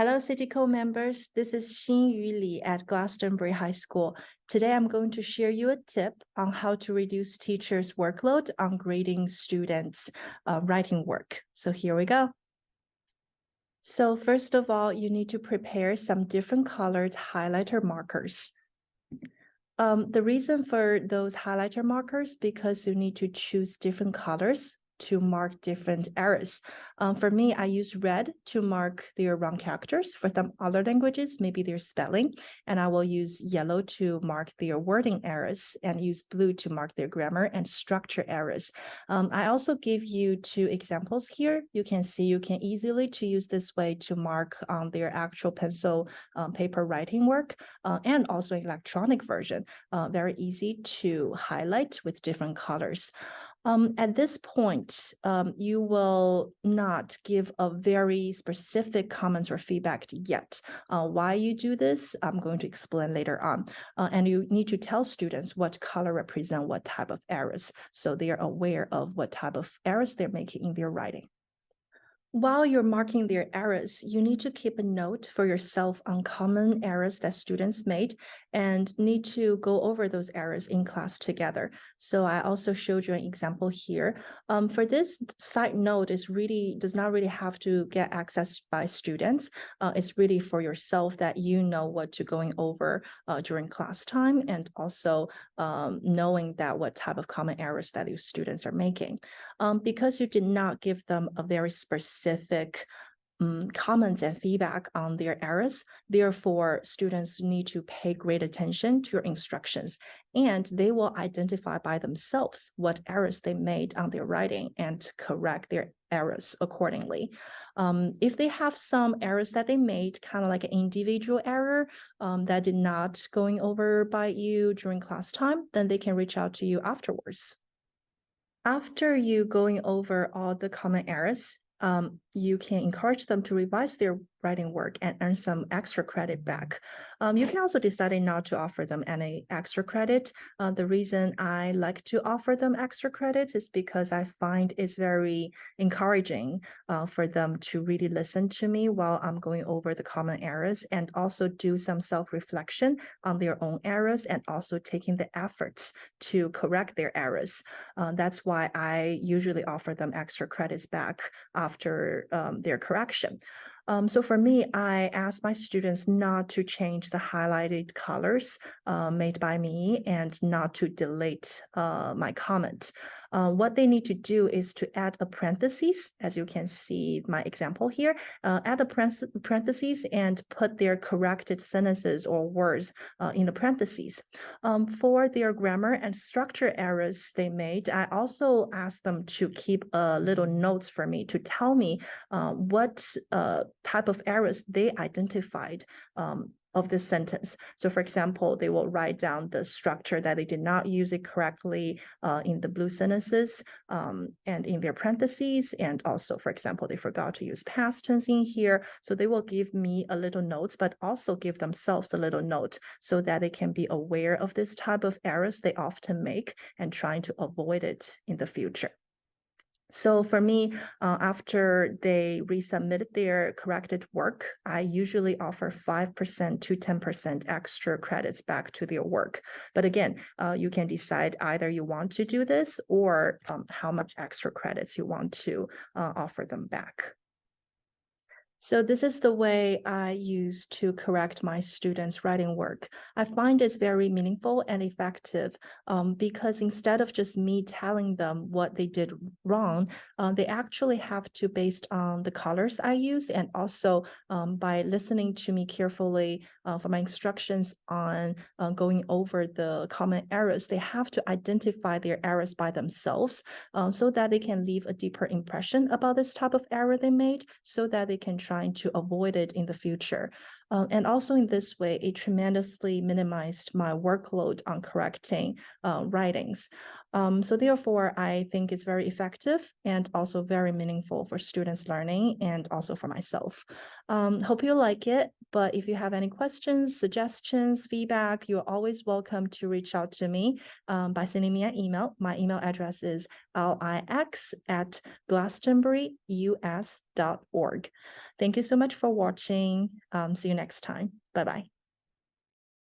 Hello, City members. This is Xinyu Li at Glastonbury High School. Today, I'm going to share you a tip on how to reduce teachers' workload on grading students' writing work. So here we go. So first of all, you need to prepare some different colored highlighter markers. The reason for those highlighter markers because you need to choose different colors to mark different errors. For me, I use red to mark their wrong characters. For some other languages, maybe their spelling, and I will use yellow to mark their wording errors and use blue to mark their grammar and structure errors. I also give you two examples here. You can see you can easily to use this way to mark their actual pencil paper writing work and also electronic version. Very easy to highlight with different colors. At this point, you will not give a very specific comments or feedback yet. Why you do this, I'm going to explain later on. And you need to tell students what color represent what type of errors, so they are aware of what type of errors they're making in their writing. While you're marking their errors, you need to keep a note for yourself on common errors that students made and need to go over those errors in class together. So I also showed you an example here. For this side note does not really have to get accessed by students. It's really for yourself that you know what to going over during class time and also knowing that what type of common errors that your students are making. Because you did not give them a very specific comments and feedback on their errors. Therefore, students need to pay great attention to your instructions, and they will identify by themselves what errors they made on their writing and correct their errors accordingly. If they have some errors that they made, kind of like an individual error that did not going over by you during class time, then they can reach out to you afterwards. After you going over all the common errors, you can encourage them to revise their writing work and earn some extra credit back. You can also decide not to offer them any extra credit. The reason I like to offer them extra credits is because I find it's very encouraging for them to really listen to me while I'm going over the common errors and also do some self-reflection on their own errors and also taking the efforts to correct their errors. That's why I usually offer them extra credits back after their correction. So for me, I ask my students not to change the highlighted colors made by me and not to delete my comment. What they need to do is to add a parentheses, as you can see my example here, add a parentheses and put their corrected sentences or words in the parentheses. For their grammar and structure errors they made, I also asked them to keep little notes for me to tell me what type of errors they identified of this sentence. So for example, they will write down the structure that they did not use it correctly in the blue sentences and in their parentheses. And also, for example, they forgot to use past tense in here. So they will give me a little note, but also give themselves a little note so that they can be aware of this type of errors they often make and trying to avoid it in the future. So for me, after they resubmit their corrected work, I usually offer 5% to 10% extra credits back to their work. But again, you can decide either you want to do this or how much extra credits you want to offer them back. So this is the way I use to correct my students' writing work. I find it's very meaningful and effective because instead of just me telling them what they did wrong, they actually have to, based on the colors I use and also by listening to me carefully for my instructions on going over the common errors, they have to identify their errors by themselves so that they can leave a deeper impression about this type of error they made so that they can trying to avoid it in the future. And also in this way, it tremendously minimized my workload on correcting writings. So therefore, I think it's very effective and also very meaningful for students learning and also for myself. Hope you like it, but if you have any questions, suggestions, feedback, you're always welcome to reach out to me by sending me an email. My email address is lix@glastonburyus.org. Thank you so much for watching. See you next time. Bye-bye.